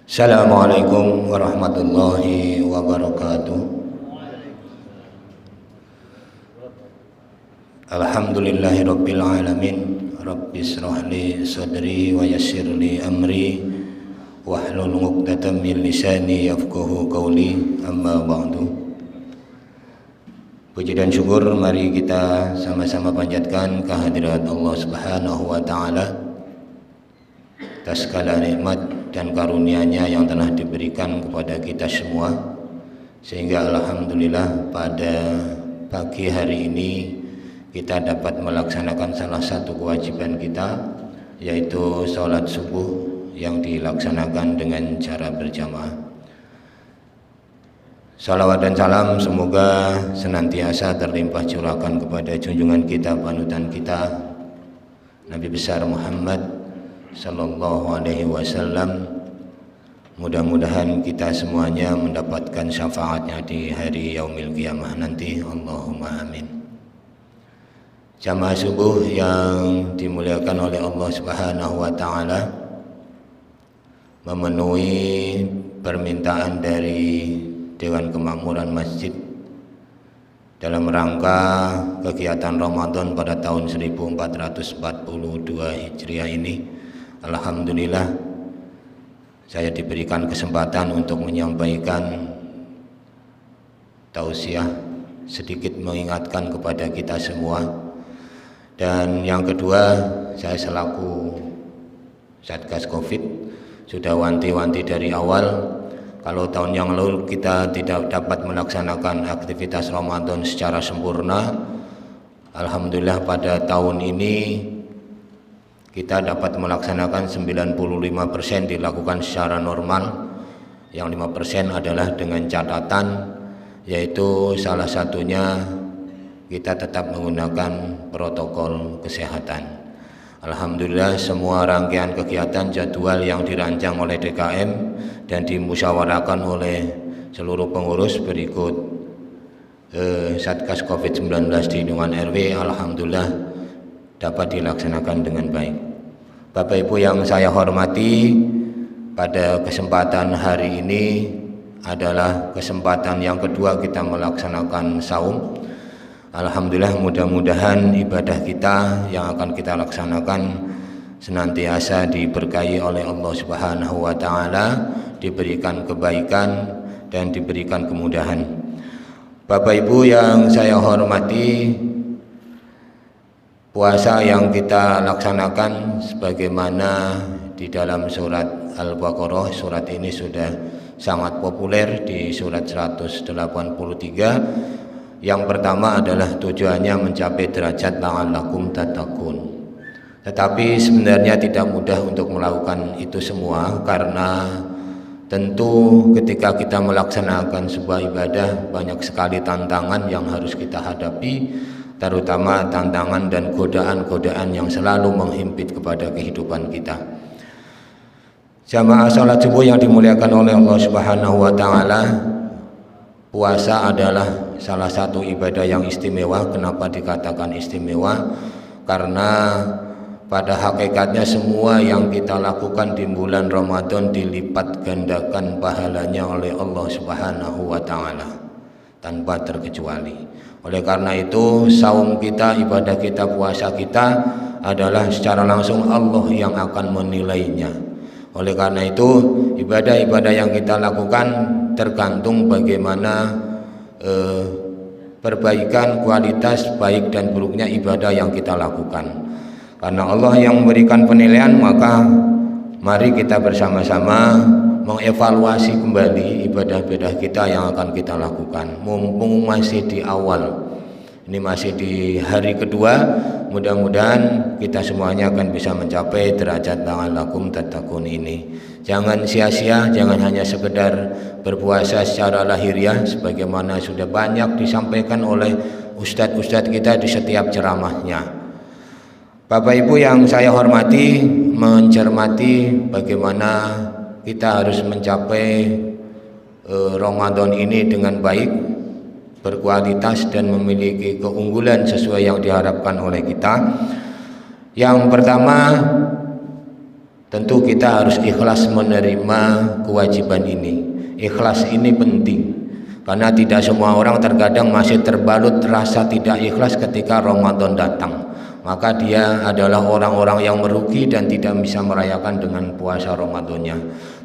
Assalamualaikum warahmatullahi wabarakatuh. Alhamdulillahirabbil alamin. Rabbis shrahli sadri wa yassirli amri wahlul 'uqdatam min lisani yafqahu qawli. Amma ba'du. Puji dan syukur mari kita sama-sama panjatkan kehadirat Allah Subhanahu wa taala atas segala nikmat dan karunia-Nya yang telah diberikan kepada kita semua, sehingga alhamdulillah pada pagi hari ini kita dapat melaksanakan salah satu kewajiban kita, yaitu sholat subuh yang dilaksanakan dengan cara berjamaah. Salawat dan salam semoga senantiasa terlimpah curahkan kepada junjungan kita, panutan kita, Nabi besar Muhammad Sallallahu Alaihi Wasallam. Mudah-mudahan kita semuanya mendapatkan syafaatnya di hari yaumil qiyamah nanti. Allahumma amin. Jamaah subuh yang dimuliakan oleh Allah Subhanahu wa taala, memenuhi permintaan dari Dewan Kemakmuran Masjid dalam rangka kegiatan Ramadan pada tahun 1442 Hijriah ini. Alhamdulillah saya diberikan kesempatan untuk menyampaikan tausiah, sedikit mengingatkan kepada kita semua. Dan yang kedua, saya selaku Satgas Covid sudah wanti-wanti dari awal, kalau tahun yang lalu kita tidak dapat melaksanakan aktivitas Ramadan secara sempurna, alhamdulillah pada tahun ini kita dapat melaksanakan 95% dilakukan secara normal. Yang 5% adalah dengan catatan, yaitu salah satunya kita tetap menggunakan protokol kesehatan. Alhamdulillah semua rangkaian kegiatan jadwal yang dirancang oleh DKM dan dimusyawarahkan oleh seluruh pengurus berikut Satgas Covid-19 di lingkungan RW, alhamdulillah dapat dilaksanakan dengan baik. Bapak Ibu yang saya hormati, pada kesempatan hari ini adalah kesempatan yang kedua kita melaksanakan saum. Alhamdulillah, mudah-mudahan ibadah kita yang akan kita laksanakan senantiasa diberkahi oleh Allah Subhanahu wa taala, diberikan kebaikan dan diberikan kemudahan. Bapak Ibu yang saya hormati, puasa yang kita laksanakan sebagaimana di dalam surat Al-Baqarah, surat ini sudah sangat populer di surat 183. Yang pertama adalah tujuannya mencapai derajat la'allakum tattaqun. Tetapi sebenarnya tidak mudah untuk melakukan itu semua, karena tentu ketika kita melaksanakan sebuah ibadah banyak sekali tantangan yang harus kita hadapi, terutama tantangan dan godaan-godaan yang selalu menghimpit kepada kehidupan kita. Jamaah salat subuh yang dimuliakan oleh Allah Subhanahu wa taala, puasa adalah salah satu ibadah yang istimewa. Kenapa dikatakan istimewa? Karena pada hakikatnya semua yang kita lakukan di bulan Ramadan dilipat gandakan pahalanya oleh Allah Subhanahu wa taala tanpa terkecuali. Oleh karena itu, saum kita, ibadah kita, puasa kita adalah secara langsung Allah yang akan menilainya. Oleh karena itu, ibadah-ibadah yang kita lakukan tergantung bagaimana perbaikan kualitas baik dan buruknya ibadah yang kita lakukan. Karena Allah yang memberikan penilaian, maka mari kita bersama-sama mengevaluasi kembali ibadah-ibadah kita yang akan kita lakukan. Mumpung masih di awal, ini masih di hari kedua, mudah-mudahan kita semuanya akan bisa mencapai derajat la'allakum tattaqun ini. Jangan sia-sia, jangan hanya sekedar berpuasa secara lahiriah sebagaimana sudah banyak disampaikan oleh ustadz-ustadz kita di setiap ceramahnya. Bapak Ibu yang saya hormati, mencermati bagaimana kita harus mencapai Ramadan ini dengan baik, berkualitas dan memiliki keunggulan sesuai yang diharapkan oleh kita. Yang pertama, tentu kita harus ikhlas menerima kewajiban ini. Ikhlas ini penting, karena tidak semua orang terkadang masih terbalut rasa tidak ikhlas ketika Ramadan datang. Maka dia adalah orang-orang yang merugi dan tidak bisa merayakan dengan puasa Ramadannya.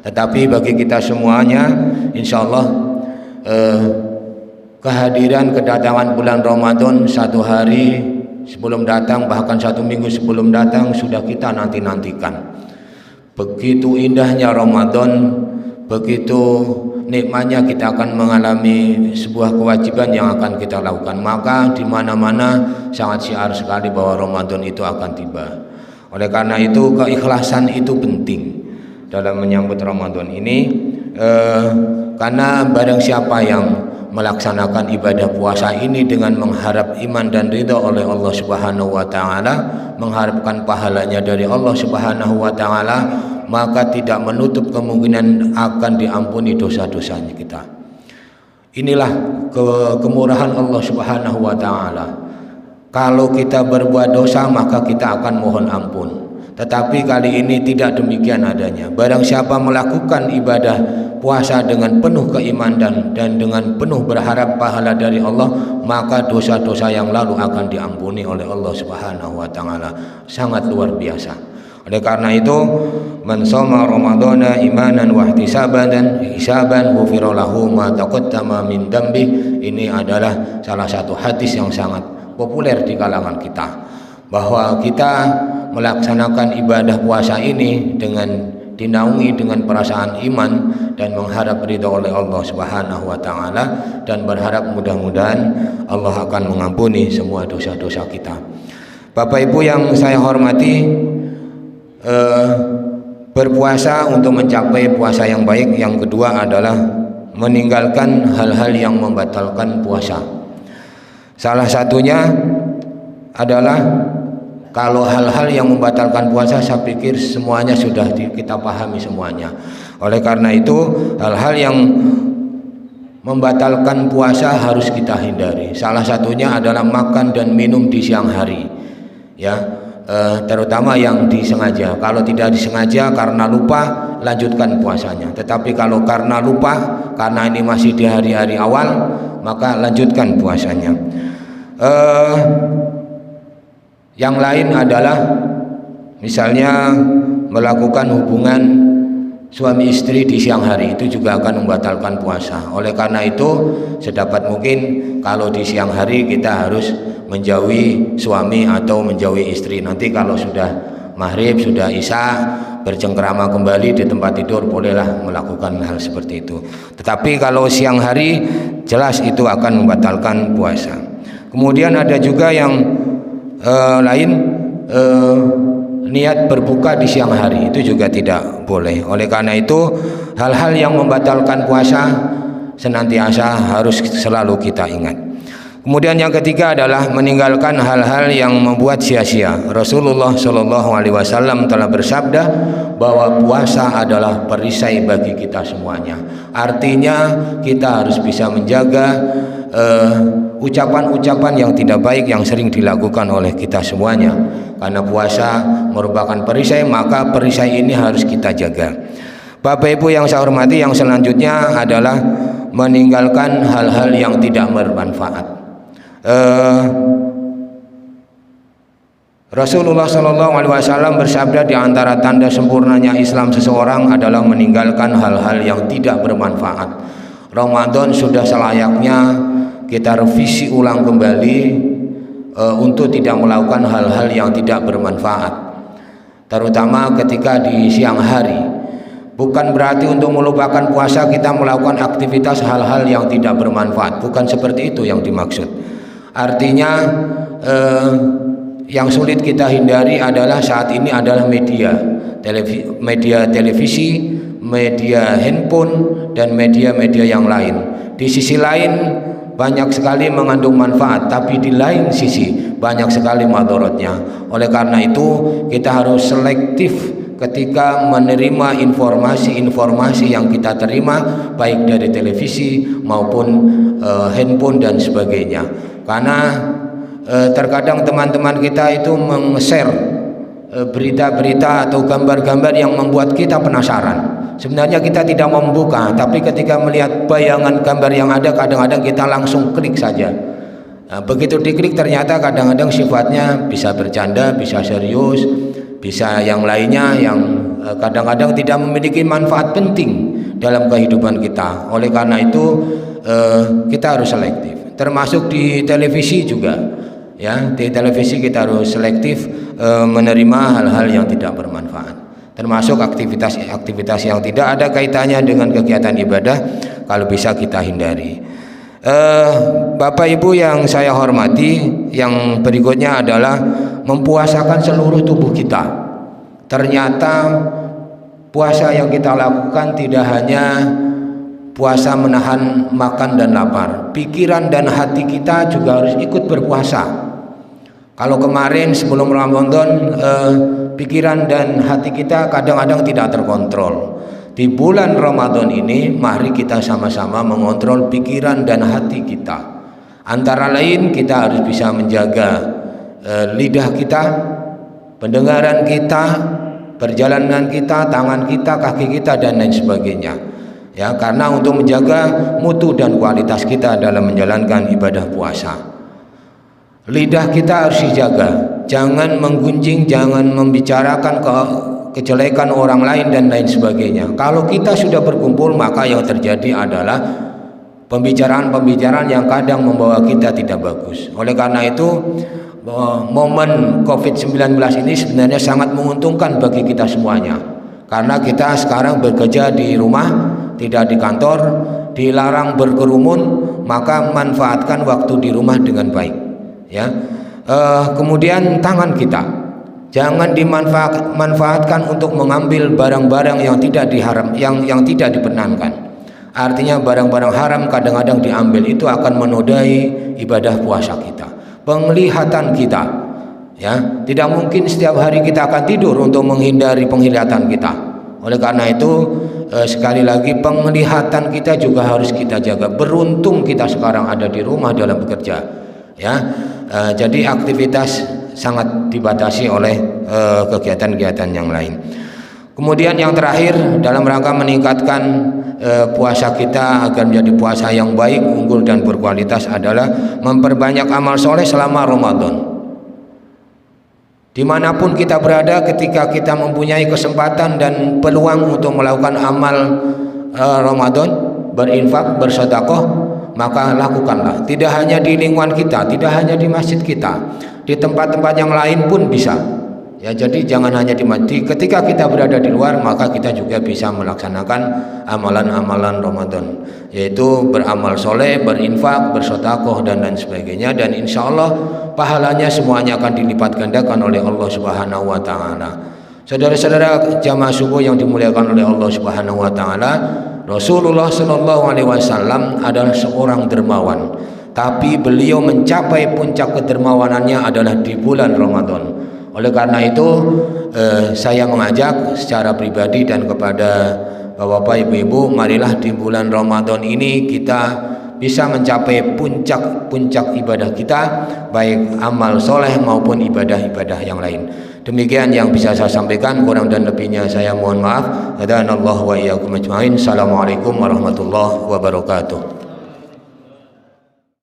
Tetapi bagi kita semuanya, insya Allah kehadiran kedatangan bulan Ramadan 1 hari sebelum datang, bahkan 1 minggu sebelum datang sudah kita nanti-nantikan. Begitu indahnya Ramadan, begitu nikmatnya kita akan mengalami sebuah kewajiban yang akan kita lakukan. Maka di mana-mana sangat syiar sekali bahwa Ramadan itu akan tiba. Oleh karena itu keikhlasan itu penting dalam menyambut Ramadan ini, karena barang siapa yang melaksanakan ibadah puasa ini dengan mengharap iman dan ridha oleh Allah Subhanahu wa taala, mengharapkan pahalanya dari Allah Subhanahu wa taala, maka tidak menutup kemungkinan akan diampuni dosa-dosanya kita. Inilah kemurahan Allah Subhanahu wa taala. Kalau kita berbuat dosa maka kita akan mohon ampun. Tetapi kali ini tidak demikian adanya. Barang siapa melakukan ibadah puasa dengan penuh keimanan dan dengan penuh berharap pahala dari Allah, maka dosa-dosa yang lalu akan diampuni oleh Allah Subhanahu wa taala. Sangat luar biasa. Oleh karena itu, man shoma ramadhana imanan wa ihtisaban dan hisaban ghufira lahu ma taqaddama min dambi. Ini adalah salah satu hadis yang sangat populer di kalangan kita, bahwa kita melaksanakan ibadah puasa ini dengan dinaungi dengan perasaan iman dan mengharap ridha oleh Allah Subhanahu wa taala, dan berharap mudah-mudahan Allah akan mengampuni semua dosa-dosa kita. Bapak Ibu yang saya hormati, berpuasa untuk mencapai puasa yang baik yang kedua adalah meninggalkan hal-hal yang membatalkan puasa. Salah satunya adalah, kalau hal-hal yang membatalkan puasa saya pikir semuanya sudah kita pahami semuanya. Oleh karena itu hal-hal yang membatalkan puasa harus kita hindari. Salah satunya adalah makan dan minum di siang hari, ya, terutama yang disengaja. Kalau tidak disengaja karena lupa, lanjutkan puasanya. Tetapi kalau karena lupa, karena ini masih di hari-hari awal, maka lanjutkan puasanya. Yang lain adalah misalnya melakukan hubungan suami istri di siang hari, itu juga akan membatalkan puasa. Oleh karena itu sedapat mungkin kalau di siang hari kita harus menjauhi suami atau menjauhi istri. Nanti kalau sudah maghrib, sudah isya, bercengkrama kembali di tempat tidur, bolehlah melakukan hal seperti itu. Tetapi kalau siang hari jelas itu akan membatalkan puasa. Kemudian ada juga yang lain, niat berbuka di siang hari, itu juga tidak boleh. Oleh karena itu hal-hal yang membatalkan puasa senantiasa harus selalu kita ingat. Kemudian yang ketiga adalah meninggalkan hal-hal yang membuat sia-sia. Rasulullah Shallallahu Alaihi Wasallam telah bersabda bahwa puasa adalah perisai bagi kita semuanya. Artinya kita harus bisa menjaga ucapan-ucapan yang tidak baik yang sering dilakukan oleh kita semuanya. Karena puasa merupakan perisai, maka perisai ini harus kita jaga. Bapak Ibu yang saya hormati, yang selanjutnya adalah meninggalkan hal-hal yang tidak bermanfaat. Rasulullah Shallallahu Alaihi Wasallam bersabda, di antara tanda sempurnanya Islam seseorang adalah meninggalkan hal-hal yang tidak bermanfaat. Ramadan sudah selayaknya kita revisi ulang kembali untuk tidak melakukan hal-hal yang tidak bermanfaat, terutama ketika di siang hari. Bukan berarti untuk melupakan puasa kita melakukan aktivitas hal-hal yang tidak bermanfaat, bukan seperti itu yang dimaksud. Artinya yang sulit kita hindari adalah saat ini adalah media televisi, media handphone, dan media-media yang lain. Di sisi lain banyak sekali mengandung manfaat, tapi di lain sisi banyak sekali madharatnya. Oleh karena itu kita harus selektif ketika menerima informasi-informasi yang kita terima, baik dari televisi maupun handphone dan sebagainya. Karena terkadang teman-teman kita itu meng-share berita-berita atau gambar-gambar yang membuat kita penasaran. Sebenarnya kita tidak membuka, tapi ketika melihat bayangan gambar yang ada, kadang-kadang kita langsung klik saja. Nah, begitu diklik ternyata kadang-kadang sifatnya bisa bercanda, bisa serius, bisa yang lainnya yang kadang-kadang tidak memiliki manfaat penting dalam kehidupan kita. Oleh karena itu kita harus selektif. Termasuk di televisi juga, ya, di televisi kita harus selektif menerima hal-hal yang tidak bermanfaat. Termasuk aktivitas yang tidak ada kaitannya dengan kegiatan ibadah, kalau bisa kita hindari. Bapak Ibu yang saya hormati, yang berikutnya adalah mempuasakan seluruh tubuh kita. Ternyata puasa yang kita lakukan tidak hanya puasa menahan makan dan lapar, pikiran dan hati kita juga harus ikut berpuasa. Kalau kemarin sebelum Ramadan pikiran dan hati kita kadang-kadang tidak terkontrol. Di bulan Ramadan ini mari kita sama-sama mengontrol pikiran dan hati kita. Antara lain kita harus bisa menjaga lidah kita, pendengaran kita, perjalanan kita, tangan kita, kaki kita, dan lain sebagainya. Ya, karena untuk menjaga mutu dan kualitas kita dalam menjalankan ibadah puasa. Lidah kita harus dijaga, jangan menggunjing, jangan membicarakan kejelekan orang lain dan lain sebagainya. Kalau kita sudah berkumpul, maka yang terjadi adalah pembicaraan-pembicaraan yang kadang membawa kita tidak bagus. Oleh karena itu, momen COVID-19 ini sebenarnya sangat menguntungkan bagi kita semuanya. Karena kita sekarang bekerja di rumah, tidak di kantor, dilarang berkerumun, maka manfaatkan waktu di rumah dengan baik. Ya, kemudian tangan kita jangan dimanfaatkan untuk mengambil barang-barang yang tidak yang tidak diperkenankan. Artinya barang-barang haram kadang-kadang diambil, itu akan menodai ibadah puasa kita. Penglihatan kita, ya, tidak mungkin setiap hari kita akan tidur untuk menghindari penglihatan kita. Oleh karena itu sekali lagi penglihatan kita juga harus kita jaga. Beruntung kita sekarang ada di rumah dalam bekerja, ya. Jadi aktivitas sangat dibatasi oleh kegiatan-kegiatan yang lain. Kemudian yang terakhir, dalam rangka meningkatkan puasa kita agar menjadi puasa yang baik, unggul dan berkualitas adalah memperbanyak amal soleh selama Ramadan. Dimanapun kita berada, ketika kita mempunyai kesempatan dan peluang untuk melakukan amal Ramadan, berinfak, bersedekah, maka lakukanlah. Tidak hanya di lingkungan kita, tidak hanya di masjid kita, di tempat-tempat yang lain pun bisa. Ya, jadi jangan hanya di masjid. Ketika kita berada di luar, maka kita juga bisa melaksanakan amalan-amalan Ramadan, yaitu beramal soleh, berinfak, bersedekah dan lain sebagainya. Dan insya Allah pahalanya semuanya akan dilipat gandakan oleh Allah Subhanahu Wa Taala. Saudara-saudara jamaah subuh yang dimuliakan oleh Allah Subhanahu Wa Taala, Rasulullah Shallallahu Alaihi Wasallam adalah seorang dermawan, tapi beliau mencapai puncak kedermawanannya adalah di bulan Ramadan. Oleh karena itu saya mengajak secara pribadi dan kepada Bapak Ibu-ibu, marilah di bulan Ramadan ini kita bisa mencapai puncak-puncak ibadah kita, baik amal soleh maupun ibadah-ibadah yang lain. Demikian yang bisa saya sampaikan, kurang dan lebihnya saya mohon maaf. Hadanallahu wa iyyakum ajmain. Assalamualaikum warahmatullahi wabarakatuh.